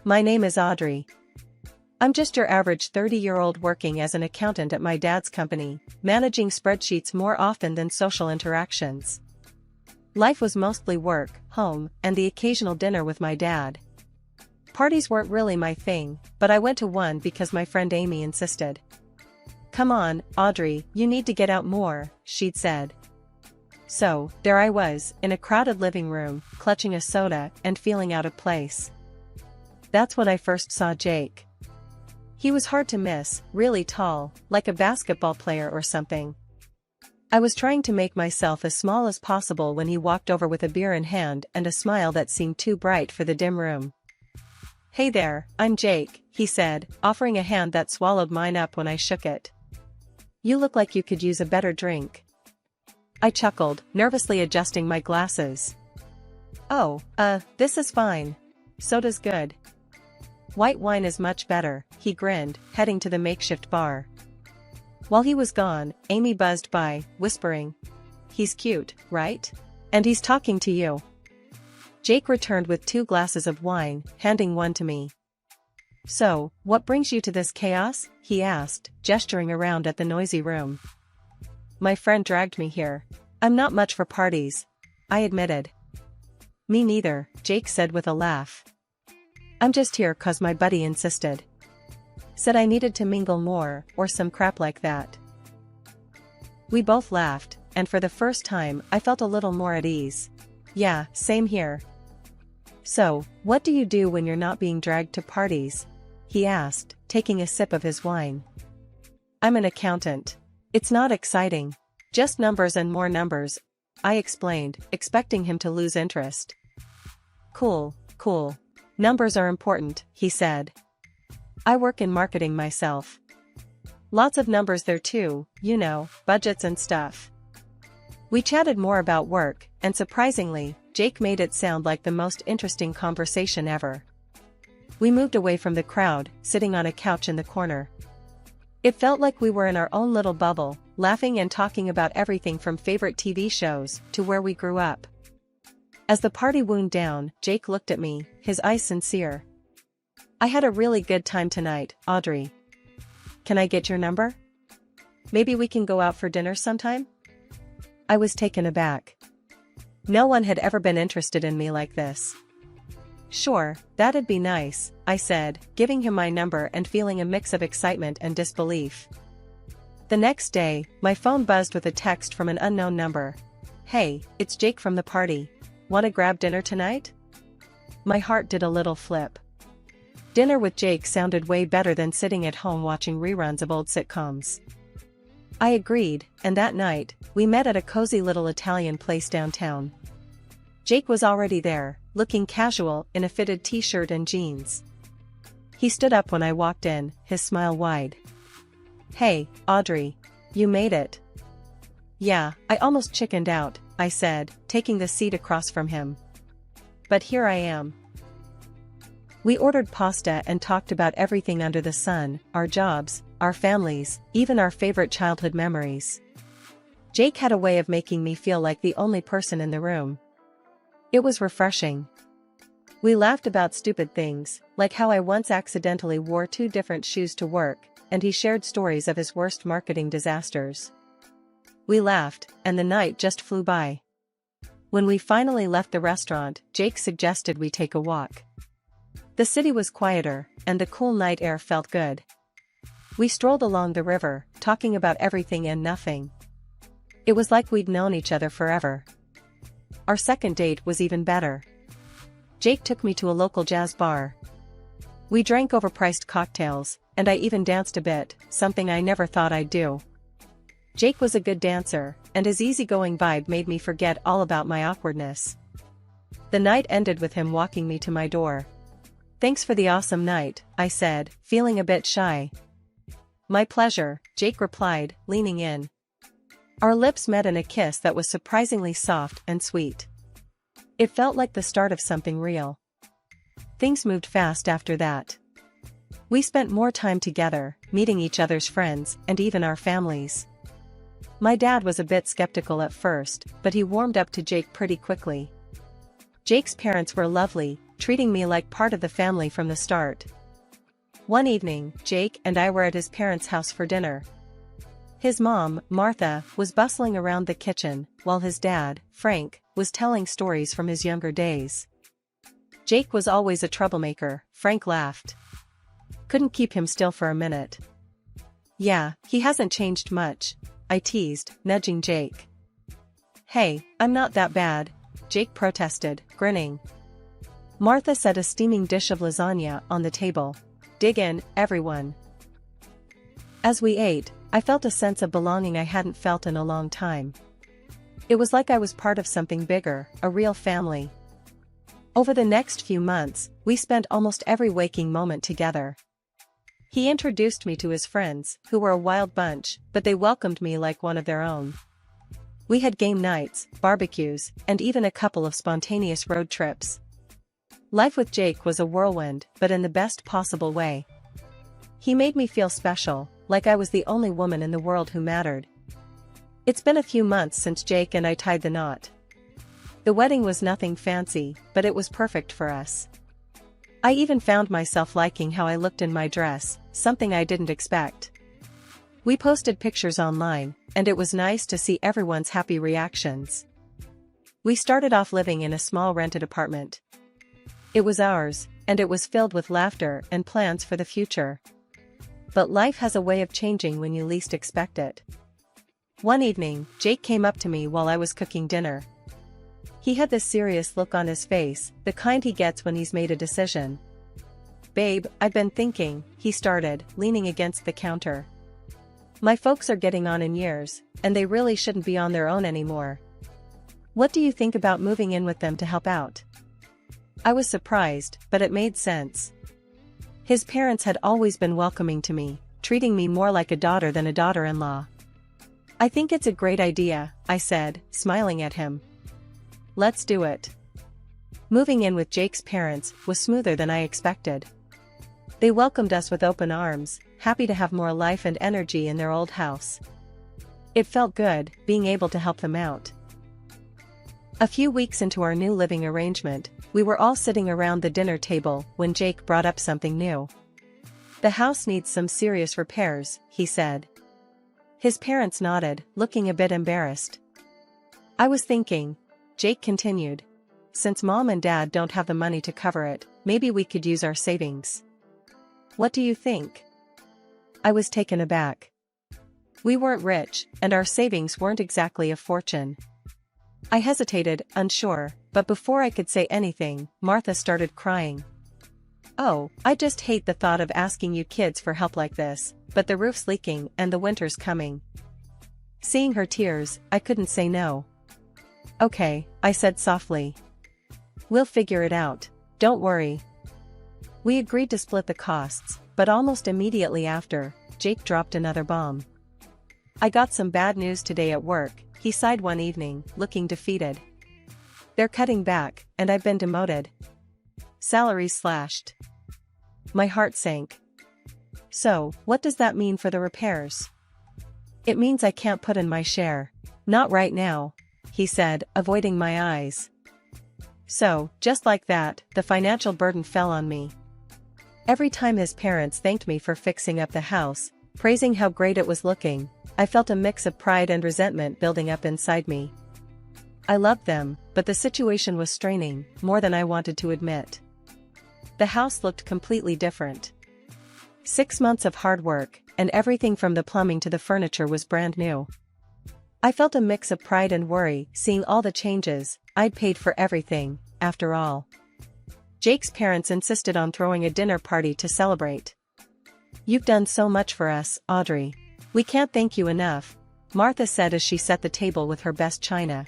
My name is Audrey. I'm just your average 30-year-old working as an accountant at my dad's company, managing spreadsheets more often than social interactions. Life was mostly work, home, and the occasional dinner with my dad. Parties weren't really my thing, but I went to one because my friend Amy insisted. "Come on, Audrey, you need to get out more," she'd said. So, there I was, in a crowded living room, clutching a soda and feeling out of place. That's when I first saw Jake. He was hard to miss, really tall, like a basketball player or something. I was trying to make myself as small as possible when he walked over with a beer in hand and a smile that seemed too bright for the dim room. "Hey there, I'm Jake," he said, offering a hand that swallowed mine up when I shook it. "You look like you could use a better drink." I chuckled, nervously adjusting my glasses. "Oh, this is fine. Soda's good." "White wine is much better," he grinned, heading to the makeshift bar. While he was gone, Amy buzzed by, whispering, "He's cute, right? And he's talking to you." Jake returned with 2 glasses of wine, handing one to me. "So, what brings you to this chaos?" he asked, gesturing around at the noisy room. "My friend dragged me here. I'm not much for parties," I admitted. "Me neither," Jake said with a laugh. "I'm just here 'cause my buddy insisted. Said I needed to mingle more, or some crap like that." We both laughed, and for the first time I felt a little more at ease. "Yeah, same here." "So, what do you do when you're not being dragged to parties?" he asked, taking a sip of his wine. "I'm an accountant. It's not exciting. Just numbers and more numbers," I explained, expecting him to lose interest. Cool. Numbers are important," he said. "I work in marketing myself. Lots of numbers there too, you know, budgets and stuff." We chatted more about work, and surprisingly, Jake made it sound like the most interesting conversation ever. We moved away from the crowd, sitting on a couch in the corner. It felt like we were in our own little bubble, laughing and talking about everything from favorite TV shows to where we grew up. As the party wound down, Jake looked at me, his eyes sincere. "I had a really good time tonight, Audrey. Can I get your number? Maybe we can go out for dinner sometime?" I was taken aback. No one had ever been interested in me like this. "Sure, that'd be nice," I said, giving him my number and feeling a mix of excitement and disbelief. The next day, my phone buzzed with a text from an unknown number. "Hey, it's Jake from the party. Wanna grab dinner tonight?" My heart did a little flip. Dinner with Jake sounded way better than sitting at home watching reruns of old sitcoms. I agreed, and that night, we met at a cozy little Italian place downtown. Jake was already there, looking casual in a fitted t-shirt and jeans. He stood up when I walked in, his smile wide. "Hey, Audrey. You made it." "Yeah, I almost chickened out," I said, taking the seat across from him. "But here I am." We ordered pasta and talked about everything under the sun, our jobs, our families, even our favorite childhood memories. Jake had a way of making me feel like the only person in the room. It was refreshing. We laughed about stupid things, like how I once accidentally wore 2 different shoes to work, and he shared stories of his worst marketing disasters. We laughed, and the night just flew by. When we finally left the restaurant, Jake suggested we take a walk. The city was quieter, and the cool night air felt good. We strolled along the river, talking about everything and nothing. It was like we'd known each other forever. Our second date was even better. Jake took me to a local jazz bar. We drank overpriced cocktails, and I even danced a bit, something I never thought I'd do. Jake was a good dancer, and his easygoing vibe made me forget all about my awkwardness. The night ended with him walking me to my door. "Thanks for the awesome night," I said, feeling a bit shy. "My pleasure," Jake replied, leaning in. Our lips met in a kiss that was surprisingly soft and sweet. It felt like the start of something real. Things moved fast after that. We spent more time together, meeting each other's friends and even our families. My dad was a bit skeptical at first, but he warmed up to Jake pretty quickly. Jake's parents were lovely, treating me like part of the family from the start. One evening, Jake and I were at his parents' house for dinner. His mom, Martha, was bustling around the kitchen, while his dad, Frank, was telling stories from his younger days. Jake was always a troublemaker, Frank laughed. Couldn't keep him still for a minute. Yeah, he hasn't changed much, I teased, nudging Jake. Hey, I'm not that bad, Jake protested, grinning. Martha set a steaming dish of lasagna on the table. Dig in, everyone. As we ate, I felt a sense of belonging I hadn't felt in a long time. It was like I was part of something bigger, a real family. Over the next few months, we spent almost every waking moment together. He introduced me to his friends, who were a wild bunch, but they welcomed me like one of their own. We had game nights, barbecues, and even a couple of spontaneous road trips. Life with Jake was a whirlwind, but in the best possible way. He made me feel special, like I was the only woman in the world who mattered. It's been a few months since Jake and I tied the knot. The wedding was nothing fancy, but it was perfect for us. I even found myself liking how I looked in my dress, something I didn't expect. We posted pictures online, and it was nice to see everyone's happy reactions. We started off living in a small rented apartment. It was ours, and it was filled with laughter and plans for the future. But life has a way of changing when you least expect it. One evening, Jake came up to me while I was cooking dinner. He had this serious look on his face, the kind he gets when he's made a decision. Babe, I've been thinking, he started, leaning against the counter. My folks are getting on in years, and they really shouldn't be on their own anymore. What do you think about moving in with them to help out? I was surprised, but it made sense. His parents had always been welcoming to me, treating me more like a daughter than a daughter-in-law. I think it's a great idea, I said, smiling at him. Let's do it. Moving in with Jake's parents was smoother than I expected. They welcomed us with open arms, happy to have more life and energy in their old house. It felt good, being able to help them out. A few weeks into our new living arrangement, we were all sitting around the dinner table when Jake brought up something new. The house needs some serious repairs, he said. His parents nodded, looking a bit embarrassed. I was thinking, Jake continued, since Mom and Dad don't have the money to cover it, maybe we could use our savings. What do you think? I was taken aback. We weren't rich, and our savings weren't exactly a fortune. I hesitated, unsure, but before I could say anything, Martha started crying. Oh, I just hate the thought of asking you kids for help like this, but the roof's leaking and the winter's coming. Seeing her tears, I couldn't say no. Okay, I said softly. We'll figure it out, don't worry. We agreed to split the costs, but almost immediately after, Jake dropped another bomb. I got some bad news today at work, he sighed one evening, looking defeated. They're cutting back, and I've been demoted. Salaries slashed. My heart sank. So, what does that mean for the repairs? It means I can't put in my share. Not right now, he said, avoiding my eyes. So, just like that, the financial burden fell on me. Every time his parents thanked me for fixing up the house, praising how great it was looking, I felt a mix of pride and resentment building up inside me. I loved them, but the situation was straining, more than I wanted to admit. The house looked completely different. 6 months of hard work, and everything from the plumbing to the furniture was brand new. I felt a mix of pride and worry, seeing all the changes. I'd paid for everything, after all. Jake's parents insisted on throwing a dinner party to celebrate. You've done so much for us, Audrey. We can't thank you enough, Martha said as she set the table with her best china.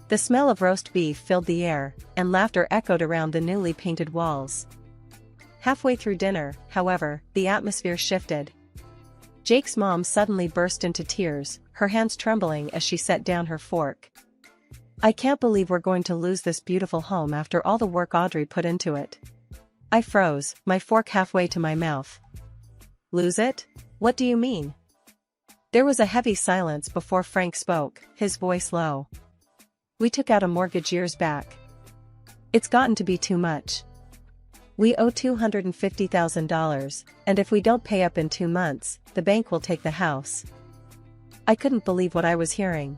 The smell of roast beef filled the air, and laughter echoed around the newly painted walls. Halfway through dinner, however, the atmosphere shifted. Jake's mom suddenly burst into tears, her hands trembling as she set down her fork. I can't believe we're going to lose this beautiful home after all the work Audrey put into it. I froze, my fork halfway to my mouth. Lose it? What do you mean? There was a heavy silence before Frank spoke, his voice low. We took out a mortgage years back. It's gotten to be too much. We owe $250,000, and if we don't pay up in 2 months, the bank will take the house. I couldn't believe what I was hearing.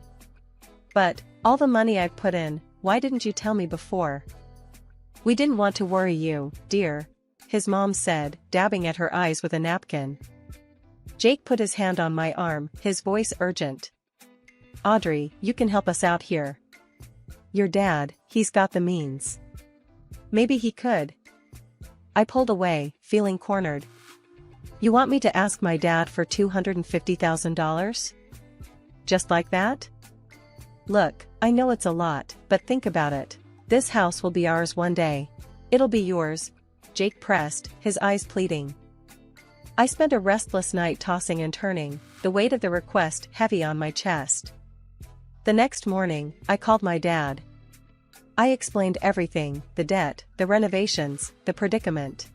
But, all the money I've put in, why didn't you tell me before? We didn't want to worry you, dear, his mom said, dabbing at her eyes with a napkin. Jake put his hand on my arm, his voice urgent. Audrey, you can help us out here. Your dad, he's got the means. Maybe he could. I pulled away, feeling cornered. You want me to ask my dad for $250,000? Just like that? Look, I know it's a lot, but think about it. This house will be ours one day. It'll be yours, Jake pressed, his eyes pleading. I spent a restless night tossing and turning, the weight of the request heavy on my chest. The next morning, I called my dad. I explained everything, the debt, the renovations, the predicament.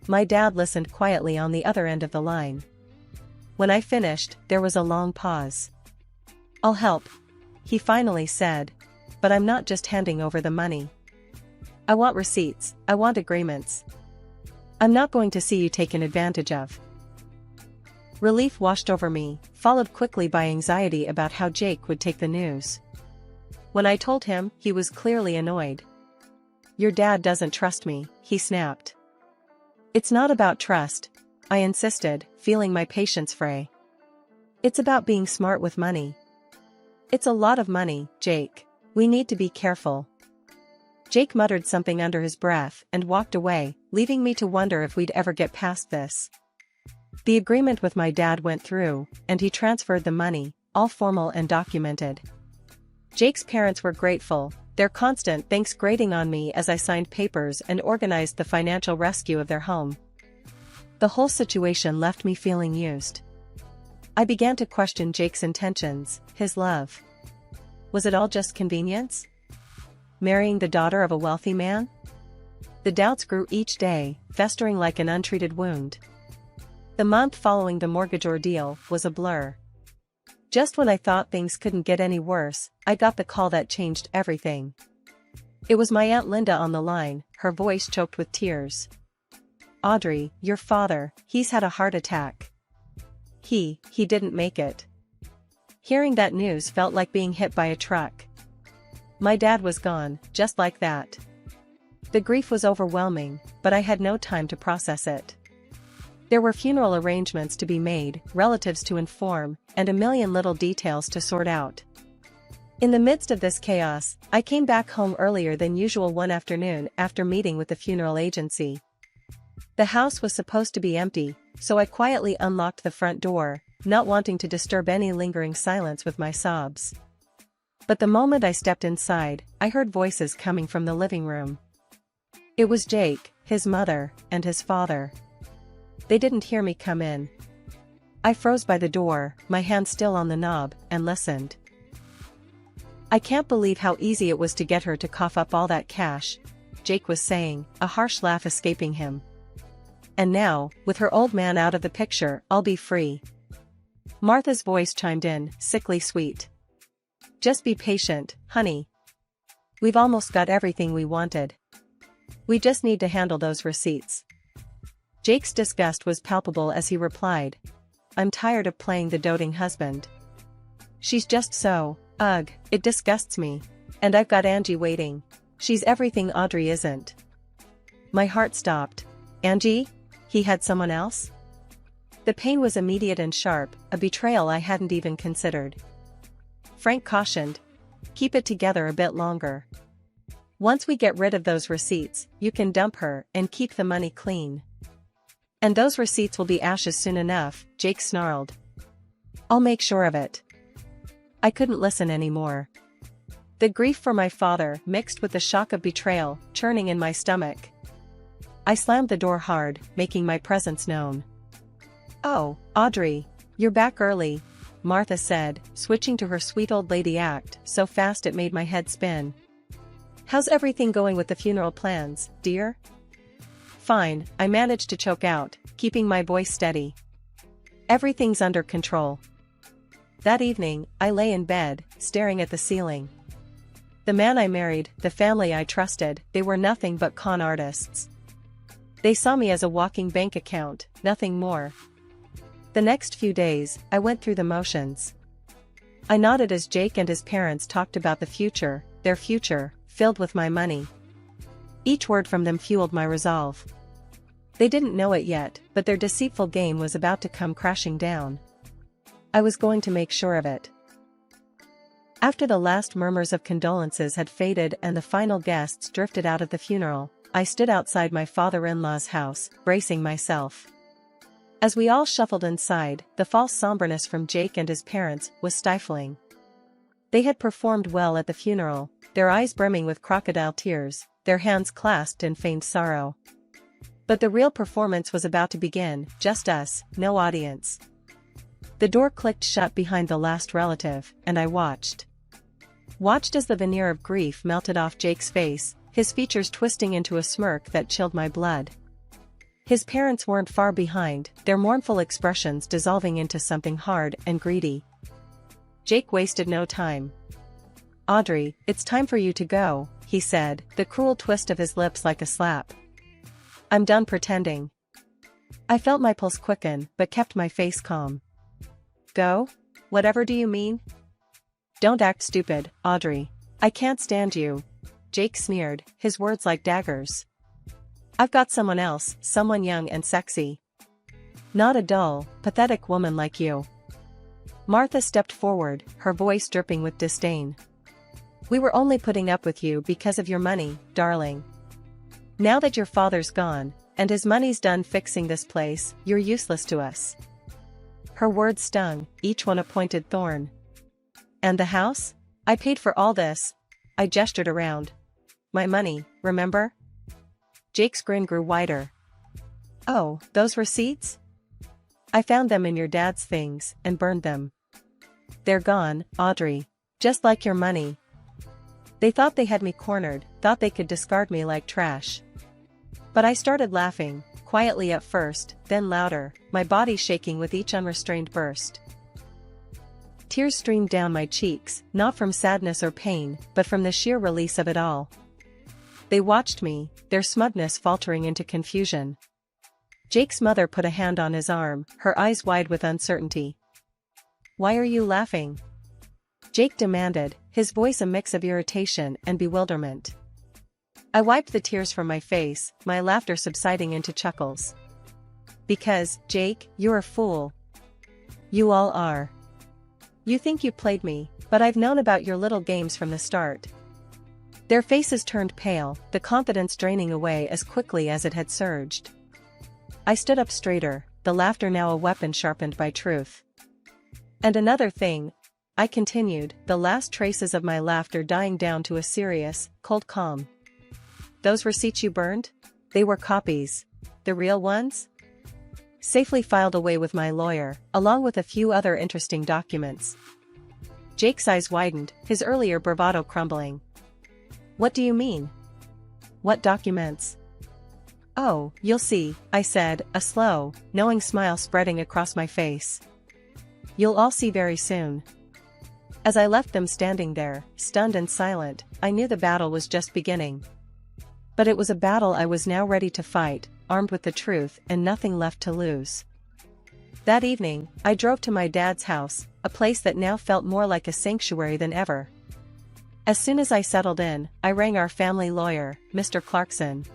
My dad listened quietly on the other end of the line. When I finished, there was a long pause. I'll help, he finally said, but I'm not just handing over the money. I want receipts, I want agreements. I'm not going to see you taken advantage of. Relief washed over me, followed quickly by anxiety about how Jake would take the news. When I told him, he was clearly annoyed. Your dad doesn't trust me, he snapped. It's not about trust, I insisted, feeling my patience fray. It's about being smart with money. It's a lot of money, Jake. We need to be careful. Jake muttered something under his breath and walked away, leaving me to wonder if we'd ever get past this. The agreement with my dad went through, and he transferred the money, all formal and documented. Jake's parents were grateful, their constant thanks grating on me as I signed papers and organized the financial rescue of their home. The whole situation left me feeling used. I began to question Jake's intentions, his love. Was it all just convenience? Marrying the daughter of a wealthy man? The doubts grew each day, festering like an untreated wound. The month following the mortgage ordeal was a blur. Just when I thought things couldn't get any worse, I got the call that changed everything. It was my Aunt Linda on the line, her voice choked with tears. Audrey, your father, he's had a heart attack. He didn't make it. Hearing that news felt like being hit by a truck. My dad was gone, just like that. The grief was overwhelming, but I had no time to process it. There were funeral arrangements to be made, relatives to inform, and a million little details to sort out. In the midst of this chaos, I came back home earlier than usual one afternoon after meeting with the funeral agency. The house was supposed to be empty, so I quietly unlocked the front door, not wanting to disturb any lingering silence with my sobs. But the moment I stepped inside, I heard voices coming from the living room. It was Jake, his mother, and his father. They didn't hear me come in. I froze by the door, my hand still on the knob, and listened. I can't believe how easy it was to get her to cough up all that cash, Jake was saying, a harsh laugh escaping him. And now, with her old man out of the picture, I'll be free. Martha's voice chimed in, sickly sweet. Just be patient, honey. We've almost got everything we wanted. We just need to handle those receipts. Jake's disgust was palpable as he replied. I'm tired of playing the doting husband. She's just so, ugh, it disgusts me. And I've got Angie waiting. She's everything Audrey isn't. My heart stopped. Angie? He had someone else? The pain was immediate and sharp, a betrayal I hadn't even considered. Frank cautioned. Keep it together a bit longer. Once we get rid of those receipts, you can dump her and keep the money clean. And those receipts will be ashes soon enough, Jake snarled. I'll make sure of it. I couldn't listen anymore. The grief for my father mixed with the shock of betrayal, churning in my stomach. I slammed the door hard, making my presence known. Oh, Audrey, you're back early, Martha said, switching to her sweet old lady act so fast it made my head spin. How's everything going with the funeral plans, dear? Fine, I managed to choke out, keeping my voice steady. Everything's under control. That evening, I lay in bed, staring at the ceiling. The man I married, the family I trusted, they were nothing but con artists. They saw me as a walking bank account, nothing more. The next few days, I went through the motions. I nodded as Jake and his parents talked about the future, their future, filled with my money. Each word from them fueled my resolve. They didn't know it yet, but their deceitful game was about to come crashing down. I was going to make sure of it. After the last murmurs of condolences had faded and the final guests drifted out of the funeral, I stood outside my father-in-law's house, bracing myself. As we all shuffled inside, the false somberness from Jake and his parents was stifling. They had performed well at the funeral, their eyes brimming with crocodile tears, their hands clasped in feigned sorrow. But the real performance was about to begin, just us, no audience. The door clicked shut behind the last relative, and I watched. Watched as the veneer of grief melted off Jake's face, his features twisting into a smirk that chilled my blood. His parents weren't far behind, their mournful expressions dissolving into something hard and greedy. Jake wasted no time. "Audrey, it's time for you to go," he said, the cruel twist of his lips like a slap. "I'm done pretending." I felt my pulse quicken, but kept my face calm. "Go? Whatever do you mean?" "Don't act stupid, Audrey. I can't stand you," Jake sneered, his words like daggers. "I've got someone else, someone young and sexy. Not a dull, pathetic woman like you." Martha stepped forward, her voice dripping with disdain. "We were only putting up with you because of your money, darling. Now that your father's gone, and his money's done fixing this place, you're useless to us." Her words stung, each one a pointed thorn. "And the house? I paid for all this." I gestured around. "My money, remember?" Jake's grin grew wider. "Oh, those receipts? I found them in your dad's things, and burned them. They're gone, Audrey. Just like your money. They thought they had me cornered, thought they could discard me like trash." But I started laughing, quietly at first, then louder, my body shaking with each unrestrained burst. Tears streamed down my cheeks, not from sadness or pain, but from the sheer release of it all. They watched me, their smugness faltering into confusion. Jake's mother put a hand on his arm, her eyes wide with uncertainty. "Why are you laughing?" Jake demanded, his voice a mix of irritation and bewilderment. I wiped the tears from my face, my laughter subsiding into chuckles. "Because, Jake, you're a fool. You all are. You think you played me, but I've known about your little games from the start." Their faces turned pale, the confidence draining away as quickly as it had surged. I stood up straighter, the laughter now a weapon sharpened by truth. "And another thing," I continued, the last traces of my laughter dying down to a serious, cold calm. "Those receipts you burned? They were copies. The real ones? Safely filed away with my lawyer, along with a few other interesting documents." Jake's eyes widened, his earlier bravado crumbling. "What do you mean? What documents?" "Oh, you'll see," I said, a slow, knowing smile spreading across my face. "You'll all see very soon." As I left them standing there, stunned and silent, I knew the battle was just beginning. But it was a battle I was now ready to fight, armed with the truth and nothing left to lose. That evening, I drove to my dad's house, a place that now felt more like a sanctuary than ever. As soon as I settled in, I rang our family lawyer, Mr. Clarkson.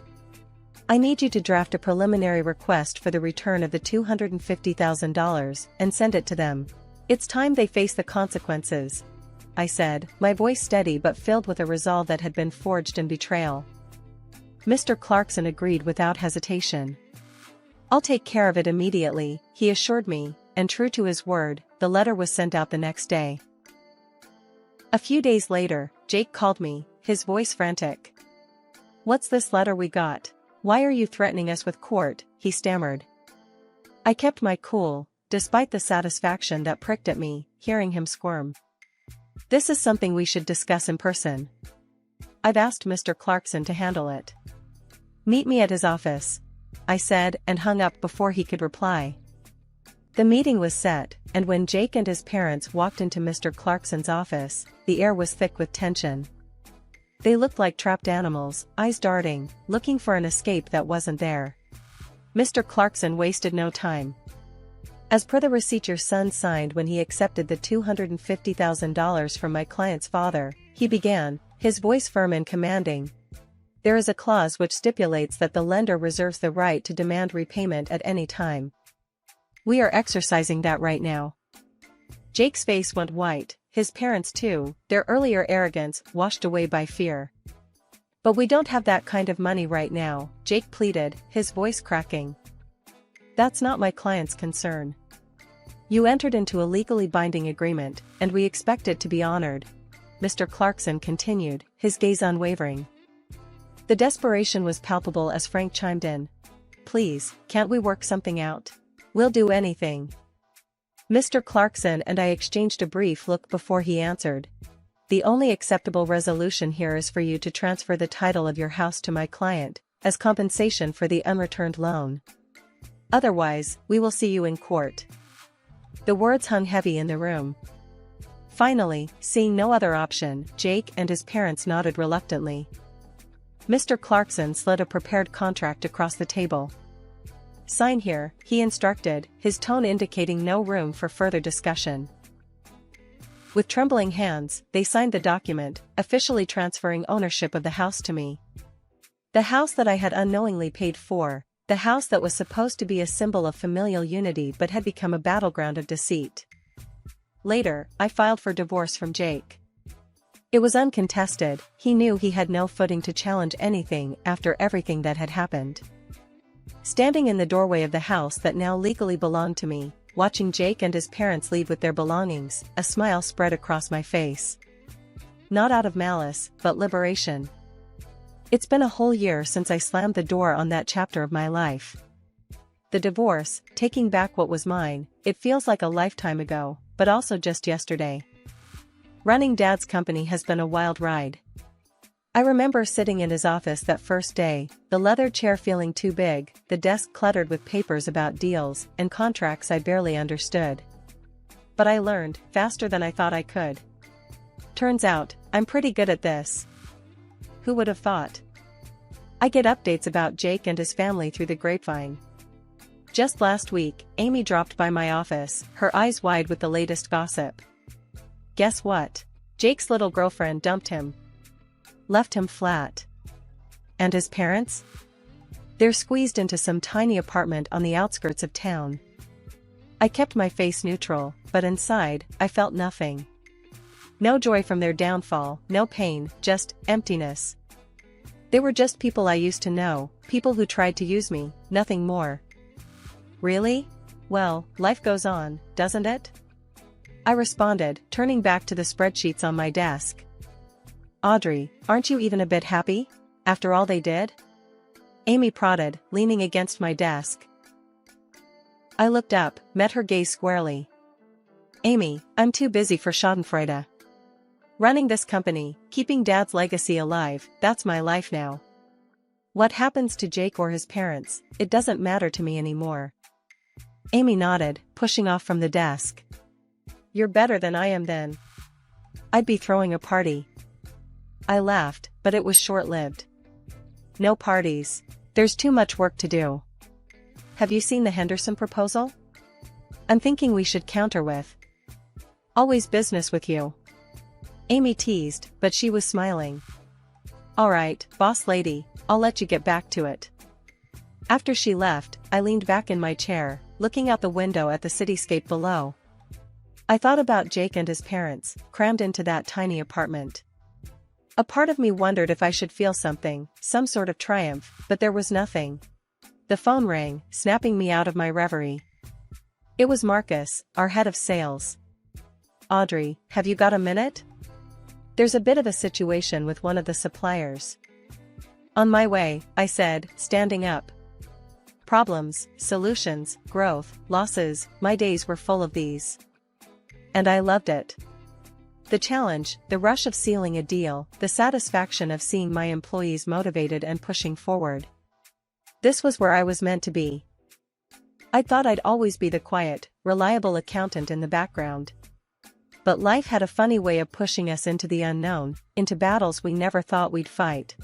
"I need you to draft a preliminary request for the return of the $250,000 and send it to them. It's time they face the consequences," I said, my voice steady but filled with a resolve that had been forged in betrayal. Mr. Clarkson agreed without hesitation. "I'll take care of it immediately," he assured me, and true to his word, the letter was sent out the next day. A few days later, Jake called me, his voice frantic. "What's this letter we got? Why are you threatening us with court?" he stammered. I kept my cool, despite the satisfaction that pricked at me, hearing him squirm. "This is something we should discuss in person. I've asked Mr. Clarkson to handle it." "Meet me at his office," I said, and hung up before he could reply. The meeting was set, and when Jake and his parents walked into Mr. Clarkson's office, the air was thick with tension. They looked like trapped animals, eyes darting, looking for an escape that wasn't there. Mr. Clarkson wasted no time. As per the receipt your son signed when he accepted the $250,000 from my client's father, he began, his voice firm and commanding. There is a clause which stipulates that the lender reserves the right to demand repayment at any time. We are exercising that right now. Jake's face went white, his parents too, their earlier arrogance washed away by fear. But we don't have that kind of money right now, Jake pleaded, his voice cracking. That's not my client's concern. You entered into a legally binding agreement, and we expect it to be honored. Mr. Clarkson continued, his gaze unwavering. The desperation was palpable as Frank chimed in. Please, can't we work something out? We'll do anything. Mr. Clarkson and I exchanged a brief look before he answered. The only acceptable resolution here is for you to transfer the title of your house to my client, as compensation for the unreturned loan. Otherwise, we will see you in court. The words hung heavy in the room. Finally, seeing no other option, Jake and his parents nodded reluctantly. Mr. Clarkson slid a prepared contract across the table. Sign here, he instructed, his tone indicating no room for further discussion. With trembling hands, they signed the document, officially transferring ownership of the house to me. The house that I had unknowingly paid for, the house that was supposed to be a symbol of familial unity but had become a battleground of deceit. Later, I filed for divorce from Jake. It was uncontested, he knew he had no footing to challenge anything after everything that had happened. Standing in the doorway of the house that now legally belonged to me, watching Jake and his parents leave with their belongings, a smile spread across my face. Not out of malice, but liberation. It's been a whole year since I slammed the door on that chapter of my life. The divorce, taking back what was mine, it feels like a lifetime ago, but also just yesterday. Running Dad's company has been a wild ride. I remember sitting in his office that first day, the leather chair feeling too big, the desk cluttered with papers about deals and contracts I barely understood. But I learned, faster than I thought I could. Turns out, I'm pretty good at this. Who would have thought? I get updates about Jake and his family through the grapevine. Just last week, Amy dropped by my office, her eyes wide with the latest gossip. Guess what? Jake's little girlfriend dumped him. Left him flat. And his parents? They're squeezed into some tiny apartment on the outskirts of town. I kept my face neutral, but inside, I felt nothing. No joy from their downfall, no pain, just emptiness. They were just people I used to know, people who tried to use me, nothing more. Really? Well, life goes on, doesn't it? I responded, turning back to the spreadsheets on my desk. Audrey, aren't you even a bit happy? After all they did? Amy prodded, leaning against my desk. I looked up, met her gaze squarely. Amy, I'm too busy for schadenfreude. Running this company, keeping Dad's legacy alive, that's my life now. What happens to Jake or his parents, it doesn't matter to me anymore. Amy nodded, pushing off from the desk. You're better than I am then. I'd be throwing a party. I laughed, but it was short-lived. No parties. There's too much work to do. Have you seen the Henderson proposal? I'm thinking we should counter with. Always business with you. Amy teased, but she was smiling. All right, boss lady, I'll let you get back to it. After she left, I leaned back in my chair, looking out the window at the cityscape below. I thought about Jake and his parents, crammed into that tiny apartment. A part of me wondered if I should feel something, some sort of triumph, but there was nothing. The phone rang, snapping me out of my reverie. It was Marcus, our head of sales. Audrey, have you got a minute? There's a bit of a situation with one of the suppliers. On my way, I said, standing up. Problems, solutions, growth, losses, my days were full of these. And I loved it. The challenge, the rush of sealing a deal, the satisfaction of seeing my employees motivated and pushing forward. This was where I was meant to be. I thought I'd always be the quiet, reliable accountant in the background. But life had a funny way of pushing us into the unknown, into battles we never thought we'd fight.